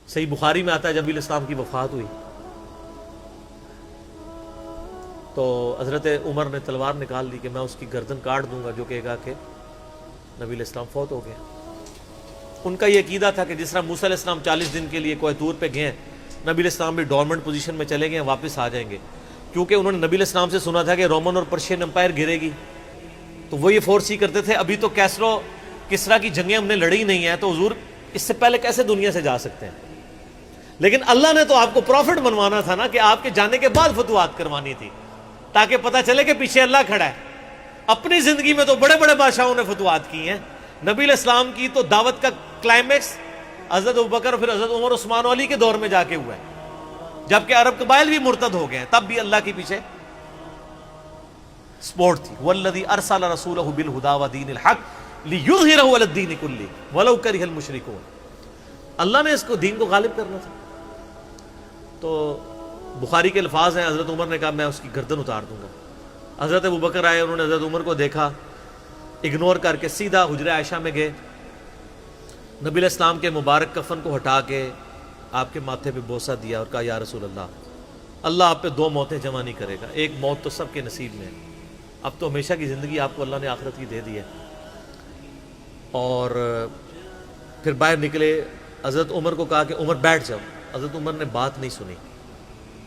صحیح بخاری میں آتا ہے جب نبی الاسلام کی وفات ہوئی تو حضرت عمر نے تلوار نکال لی کہ میں اس کی گردن کاٹ دوں گا جو کہے گا کہ نبی علیہ السلام فوت ہو گیا۔ ان کا یہ عقیدہ تھا کہ جس طرح موسیٰ علیہ السلام 40 دن کے لیے کوہ طور پہ گئے، نبی علیہ السلام بھی ڈورمنٹ پوزیشن میں چلے گئے، واپس آ جائیں گے، کیونکہ انہوں نے نبی علیہ السلام سے سنا تھا کہ رومن اور پرشین امپائر گرے گی، تو وہ یہ فورس ہی کرتے تھے ابھی تو کیسرو کسرا کی جنگیں ہم نے لڑی نہیں ہیں، تو حضور اس سے پہلے کیسے دنیا سے جا سکتے ہیں؟ لیکن اللہ نے تو آپ کو پروفٹ بنوانا تھا نا، کہ آپ کے جانے کے بعد فتوحات کروانی تھی، تاکہ پتہ چلے کہ پیچھے اللہ کھڑا ہے۔ اپنی زندگی میں تو بڑے بڑے بادشاہوں نے فتوحات کی ہیں، نبی علیہ السلام کی تو دعوت کا کلائمیکس حضرت ابوبکر اور پھر حضرت عمر عثمان و علی کے دور میں جا کے ہوا ہے، جبکہ عرب قبائل بھی مرتد ہو گئے ہیں، تب بھی اللہ کے پیچھے سپورٹ تھی۔ والذی ارسل رسولہ بالہدی ودین الحق لیظہرہ علی الدین کلہ ولو کرہ المشرکون، اللہ نے اس کو دین کو غالب کرنا تھا۔ تو بخاری کے الفاظ ہیں، حضرت عمر نے کہا میں اس کی گردن اتار دوں گا۔ حضرت ابوبکر آئے، انہوں نے حضرت عمر کو دیکھا، اگنور کر کے سیدھا حجرہ عائشہ میں گئے، نبی علیہ السلام کے مبارک کفن کو ہٹا کے آپ کے ماتھے پہ بوسہ دیا اور کہا یا رسول اللہ آپ پہ 2 موتیں جمع نہیں کرے گا، ایک موت تو سب کے نصیب میں ہے، اب تو ہمیشہ کی زندگی آپ کو اللہ نے آخرت کی دے دی ہے۔ اور پھر باہر نکلے، حضرت عمر کو کہا کہ عمر بیٹھ جاؤ، حضرت عمر نے بات نہیں سنی،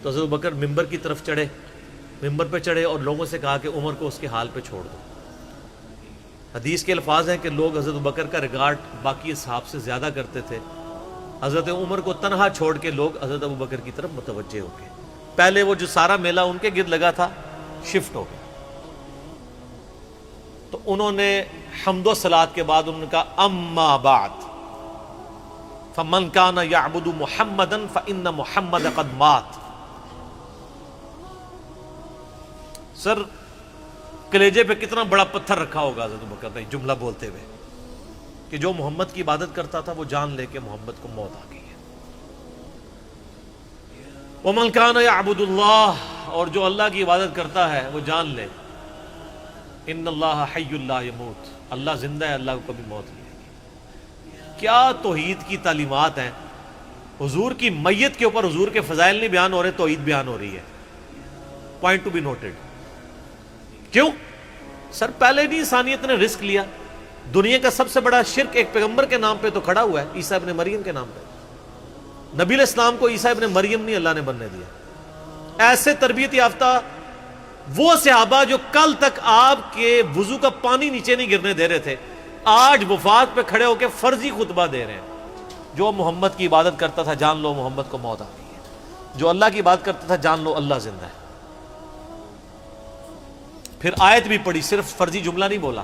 تو حضرت بکر ممبر کی طرف چڑھے، ممبر پہ چڑھے اور لوگوں سے کہا کہ عمر کو اس کے حال پہ چھوڑ دو۔ حدیث کے الفاظ ہیں کہ لوگ حضرت بکر کا ریگارڈ باقی اصحاب سے زیادہ کرتے تھے، حضرت عمر کو تنہا چھوڑ کے لوگ حضرت ابو بکر کی طرف متوجہ ہو گئے۔ پہلے وہ جو سارا میلہ ان کے گرد لگا تھا شفٹ ہو گیا، تو انہوں نے حمد و صلات کے بعد انہوں نے کہا اما بعد فمن کان یعبد محمدا فان محمد قد مات۔ سر کلیجے پہ کتنا بڑا پتھر رکھا ہوگا حضرت بکر نے جملہ بولتے ہوئے کہ جو محمد کی عبادت کرتا تھا وہ جان لے کہ محمد کو موت آ گئی ہے۔ ومن کان یعبد اللہ، اور جو اللہ کی عبادت کرتا ہے وہ جان لے ان اللہ حی لا یموت، اللہ زندہ ہے، اللہ کو کبھی موت نہیں آئے گی۔ کیا توحید کی تعلیمات ہیں! حضور کی میت کے اوپر حضور کے فضائل نہیں بیان ہو رہے، توحید بیان ہو رہی ہے۔ Point to be noted. کیوں؟ سر پہلے نہیں انسانیت نے رسک لیا، دنیا کا سب سے بڑا شرک ایک پیغمبر کے نام پہ تو کھڑا ہوا ہے، عیسیٰ ابن مریم کے نام پہ۔ نبی علیہ السلام کو عیسیٰ ابن مریم نہیں اللہ نے بننے دیا۔ ایسے تربیت یافتہ وہ صحابہ جو کل تک آپ کے وضو کا پانی نیچے نہیں گرنے دے رہے تھے، آج وفات پہ کھڑے ہو کے فرضی خطبہ دے رہے ہیں۔ جو محمد کی عبادت کرتا تھا جان لو محمد کو موت آ گئی ہے، جو اللہ کی عبادت کرتا تھا جان لو اللہ زندہ ہے۔ پھر آیت بھی پڑھی، صرف فرضی جملہ نہیں بولا۔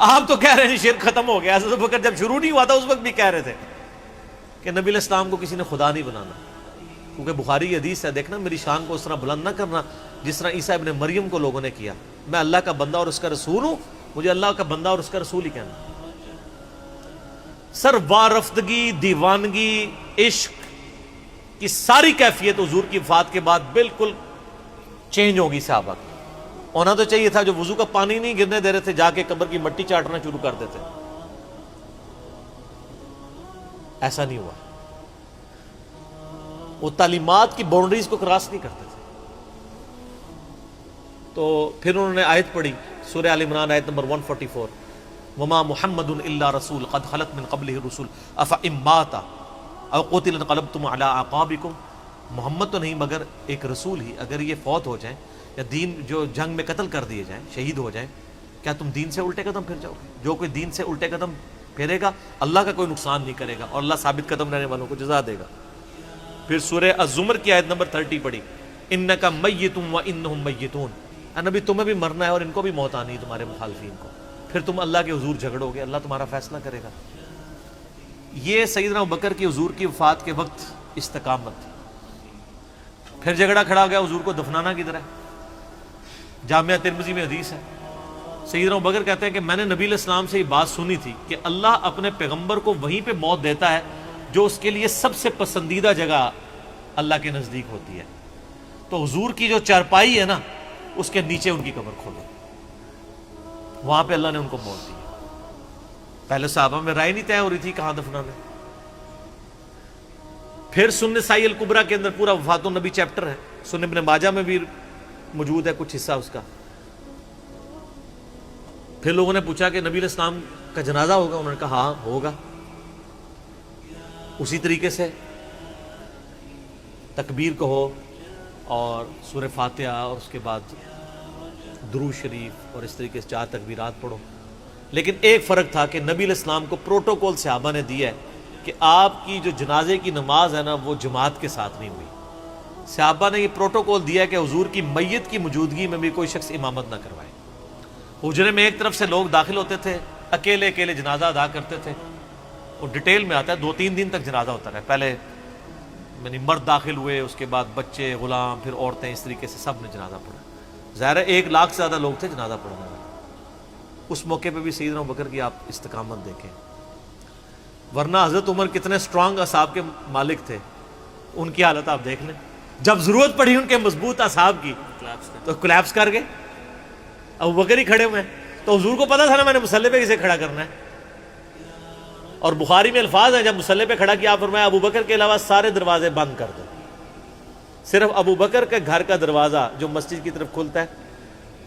آپ تو کہہ رہے ہیں شرک ختم ہو گیا، حضرت بکر جب شروع نہیں ہوا تھا اس وقت بھی کہہ رہے تھے کہ نبی علیہ السلام کو کسی نے خدا نہیں بنانا، کیونکہ بخاری کی حدیث ہے، دیکھنا میری شان کو اس طرح بلند نہ کرنا جس طرح عیسیٰ ابن مریم کو لوگوں نے کیا۔ میں اللہ کا بندہ اور اس کا رسول ہوں، مجھے اللہ کا بندہ اور اس کا رسول ہی کہنا۔ سر وارفتگی، دیوانگی، عشق کی ساری کیفیت حضور کی وفات کے بعد بالکل چینج ہوگی صحابہ کی۔ ہونا تو چاہیے تھا جو وضو کا پانی نہیں گرنے دے رہے تھے جا کے قبر کی مٹی چاٹنا شروع کر دیتے، ایسا نہیں ہوا۔ وہ تعلیمات کی باؤنڈریز کو کراس نہیں کرتے تھے۔ تو پھر انہوں نے آیت پڑھی، سورہ آل عمران آیت نمبر 144، وما محمد الا رسول قد خلت من قبلہ الرسل افإن مات او قتل انقلبتم علی اعقابکم۔ محمد تو نہیں مگر ایک رسول ہی، اگر یہ فوت ہو جائیں یا دین جو جنگ میں قتل کر دیے جائیں، شہید ہو جائیں، کیا تم دین سے الٹے قدم پھر جاؤ گے؟ جو کوئی دین سے الٹے قدم پھیرے گا اللہ کا کوئی نقصان نہیں کرے گا اور اللہ ثابت قدم رہنے والوں کو جزا دے گا۔ پھر سورہ الزمر کی آیت نمبر 30 پڑھی، انک میت وانہم میتون۔ اے نبی تمہیں بھی مرنا ہے اور ان کو بھی موت آنی ہے، تمہارے مخالفین کو، پھر تم اللہ کے حضور جھگڑو گے، اللہ تمہارا فیصلہ کرے گا۔ یہ سیدنا ابوبکر کی حضور کی وفات کے وقت استقامت تھی۔ پھر جھگڑا کھڑا ہو گیا حضور کو دفنانا کدھر ہے؟ جامعہ ترمذی میں حدیث ہے، سیدنا ابوبکر کہتے ہیں کہ میں نے نبی علیہ السلام سے یہ بات سنی تھی کہ اللہ اپنے پیغمبر کو وہیں پہ موت دیتا ہے جو اس کے لیے سب سے پسندیدہ جگہ اللہ کے نزدیک ہوتی ہے، تو حضور کی جو چارپائی ہے نا اس کے نیچے ان کی قبر کھولو، وہاں پہ اللہ نے ان کو موت دی۔ پہلے صحابہ میں رائے نہیں طے ہو رہی تھی کہاں دفنانا۔ پھر سنن نسائی الکبریٰ کے اندر پورا وفات النبی چیپٹر ہے، سنن ابن ماجہ میں بھی موجود ہے کچھ حصہ اس کا۔ پھر لوگوں نے پوچھا کہ نبی علیہ السلام کا جنازہ ہوگا؟ انہوں نے کہا ہاں ہوگا۔ اسی طریقے سے تکبیر کہو اور سورہ فاتحہ اور اس کے بعد درود شریف اور اس طریقے سے 4 تکبیرات پڑھو۔ لیکن ایک فرق تھا کہ نبی علیہ السلام کو پروٹوکول صحابہ نے دیا ہے کہ آپ کی جو جنازے کی نماز ہے نا وہ جماعت کے ساتھ نہیں ہوئی۔ صحابہ نے یہ پروٹوکول دیا کہ حضور کی میت کی موجودگی میں بھی کوئی شخص امامت نہ کروائے۔ حجرے میں ایک طرف سے لوگ داخل ہوتے تھے، اکیلے اکیلے جنازہ ادا کرتے تھے، اور ڈیٹیل میں آتا ہے 2-3 دن تک جنازہ ہوتا رہا۔ پہلے یعنی مرد داخل ہوئے، اس کے بعد بچے، غلام، پھر عورتیں، اس طریقے سے سب نے جنازہ پڑھا۔ ظاہر ہے 1 لاکھ سے زیادہ لوگ تھے جنازہ پڑھنے والے۔ اس موقع پہ بھی سیدنا ابوبکر کی آپ استقامت دیکھیں، ورنہ حضرت عمر کتنے سٹرانگ اصحاب کے مالک تھے، ان کی حالت آپ دیکھ لیں۔ جب ضرورت پڑی ان کے مضبوط اصحاب کی تو کولیپس کر گئے۔ ابوبکر ہی کھڑے ہوئے ہیں، تو حضور کو پتا تھا نا میں نے مصلی پہ کسے کھڑا کرنا ہے۔ اور بخاری میں الفاظ ہیں، جب مصلی پہ کھڑا کیا فرمایا ابوبکر کے علاوہ سارے دروازے بند کر دو، صرف ابوبکر کے گھر کا دروازہ جو مسجد کی طرف کھلتا ہے،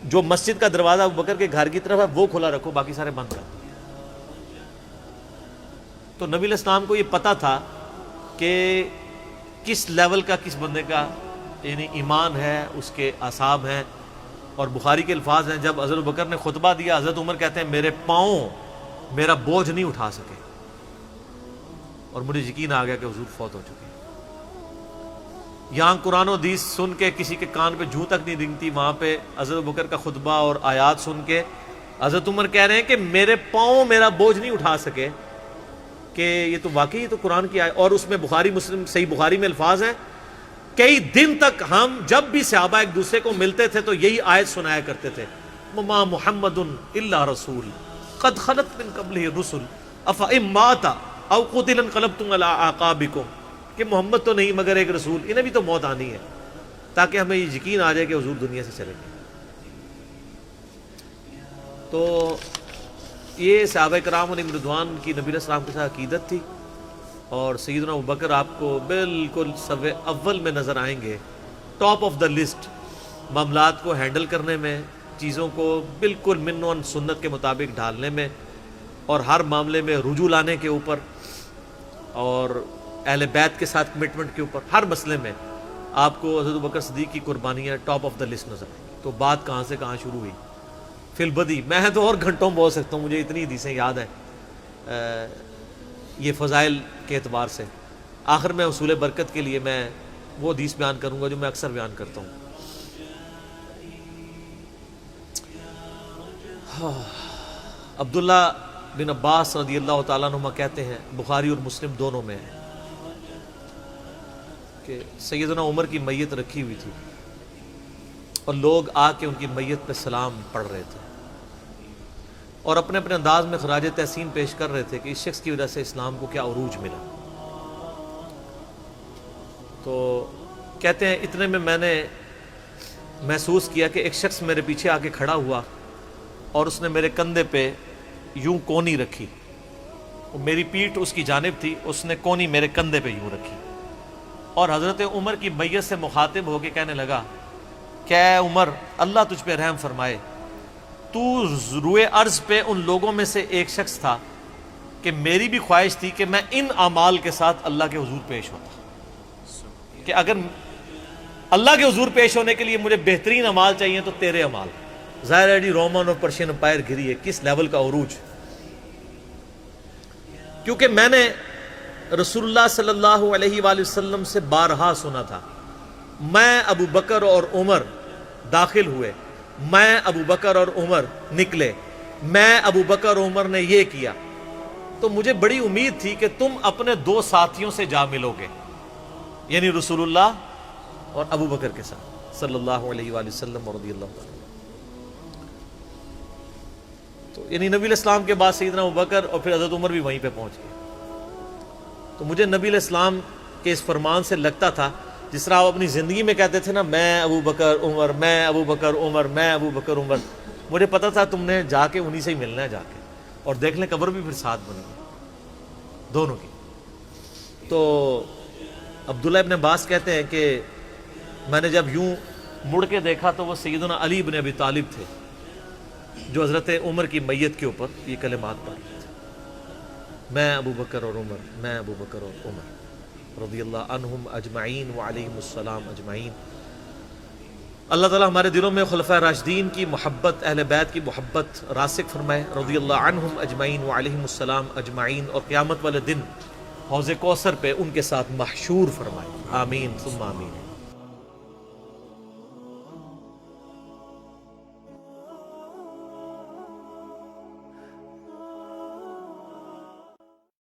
جو مسجد کا دروازہ ابوبکر کے گھر کی طرف ہے وہ کھلا رکھو، باقی سارے بند کر دو۔ تو نبی علیہ السلام کو یہ پتا تھا کہ کس لیول کا کس بندے کا یعنی ایمان ہے، اس کے اعصاب ہیں۔ اور بخاری کے الفاظ ہیں، جب حضرت ابوبکر نے خطبہ دیا، حضرت عمر کہتے ہیں میرے پاؤں میرا بوجھ نہیں اٹھا سکے، اور مجھے یقین آ گیا کہ حضور فوت ہو چکے۔ یہاں قرآن و حدیث سن کے کسی کے کان پہ جوں تک نہیں رنگتی، وہاں پہ حضرت ابوبکر کا خطبہ اور آیات سن کے حضرت عمر کہہ رہے ہیں کہ میرے پاؤں میرا بوجھ نہیں اٹھا سکے، کہ یہ تو واقعی تو قرآن کی آیت۔ اور اس میں بخاری مسلم صحیح بخاری میں الفاظ ہیں، کئی دن تک ہم جب بھی صحابہ ایک دوسرے کو ملتے تھے تو یہی آیت سنایا کرتے تھے، وما محمد الا رسول قد خلت من قبلہ الرسل افئن مات او قتل انقلبتم علی اعقابکم، کہ محمد تو نہیں مگر ایک رسول، انہیں بھی تو موت آنی ہے، تاکہ ہمیں یہ یقین آ جائے کہ حضور دنیا سے چلے گئے۔ تو یہ صحابہ کرام علیہم رضوان کی نبی علیہ السلام کے ساتھ عقیدت تھی۔ اور سیدنا ابوبکر آپ کو بالکل صف اول میں نظر آئیں گے، ٹاپ آف دا لسٹ، معاملات کو ہینڈل کرنے میں، چیزوں کو بالکل من و سنت کے مطابق ڈھالنے میں، اور ہر معاملے میں رجوع لانے کے اوپر، اور اہل بیت کے ساتھ کمٹمنٹ کے اوپر، ہر مسئلے میں آپ کو حضرت ابوبکر صدیق کی قربانیاں ٹاپ آف دا لسٹ نظر آئیں گی۔ تو بات کہاں سے کہاں شروع ہوئی، فی البدی میں تو اور گھنٹوں بول سکتا ہوں، مجھے اتنی حدیثیں یاد ہیں یہ فضائل کے اعتبار سے۔ آخر میں حصول برکت کے لیے میں وہ حدیث بیان کروں گا جو میں اکثر بیان کرتا ہوں۔ عبداللہ بن عباس رضی اللہ تعالیٰ عنہما کہتے ہیں، بخاری اور مسلم دونوں میں ہے، کہ سیدنا عمر کی میت رکھی ہوئی تھی اور لوگ آ کے ان کی میت پہ سلام پڑھ رہے تھے، اور اپنے اپنے انداز میں خراج تحسین پیش کر رہے تھے کہ اس شخص کی وجہ سے اسلام کو کیا عروج ملا۔ تو کہتے ہیں اتنے میں نے محسوس کیا کہ ایک شخص میرے پیچھے آ کے کھڑا ہوا اور اس نے میرے کندھے پہ یوں کونی رکھی، میری پیٹھ اس کی جانب تھی، اس نے کونی میرے کندھے پہ یوں رکھی، اور حضرت عمر کی میت سے مخاطب ہو کے کہنے لگا کہ اے عمر اللہ تجھ پہ رحم فرمائے، تو روئے ارض پہ ان لوگوں میں سے ایک شخص تھا کہ میری بھی خواہش تھی کہ میں ان اعمال کے ساتھ اللہ کے حضور پیش ہوتا، کہ اگر اللہ کے حضور پیش ہونے کے لیے مجھے بہترین اعمال چاہیے تو تیرے اعمال۔ ظاہر ہے جی رومن اور پرشین امپائر گھری ہے، کس لیول کا عروج، کیونکہ میں نے رسول اللہ صلی اللہ علیہ وآلہ وسلم سے بارہا سنا تھا، میں ابو بکر اور عمر داخل ہوئے، میں ابو بکر اور عمر نکلے، میں ابو بکر اور عمر نے یہ کیا، تو مجھے بڑی امید تھی کہ تم اپنے 2 ساتھیوں سے جا ملو گے، یعنی رسول اللہ اور ابو بکر کے ساتھ صلی اللہ علیہ وآلہ وسلم اور رضی اللہ عنہ۔ تو یعنی نبی علیہ السلام کے بعد سیدنا ابو بکر اور پھر حضرت عمر بھی وہیں پہ پہنچ گئے۔ تو مجھے نبی علیہ السلام کے اس فرمان سے لگتا تھا جس طرح آپ اپنی زندگی میں کہتے تھے نا، میں ابو بکر عمر، میں ابو بکر عمر، میں ابو بکر عمر، مجھے پتا تھا تم نے جا کے انہی سے ہی ملنا ہے جا کے، اور دیکھ لیں قبر بھی پھر ساتھ بنی دونوں کی۔ تو عبداللہ ابن عباس کہتے ہیں کہ میں نے جب یوں مڑ کے دیکھا تو وہ سیدنا علی بن ابی طالب تھے جو حضرت عمر کی میت کے اوپر یہ کلمات پڑھ رہے تھے، میں ابو بکر اور عمر، میں ابو بکر اور عمر رضی اللہ عنہم اجمعین وعلیہم السلام اجمعین۔ اللہ تعالیٰ ہمارے دلوں میں خلفائے راشدین کی محبت، اہل بیت کی محبت راسخ فرمائے رضی اللہ عنہم اجمعین وعلیہم السلام اجمعین، اور قیامت والے دن حوض کوثر پہ ان کے ساتھ محشور فرمائے، آمین ثم آمین۔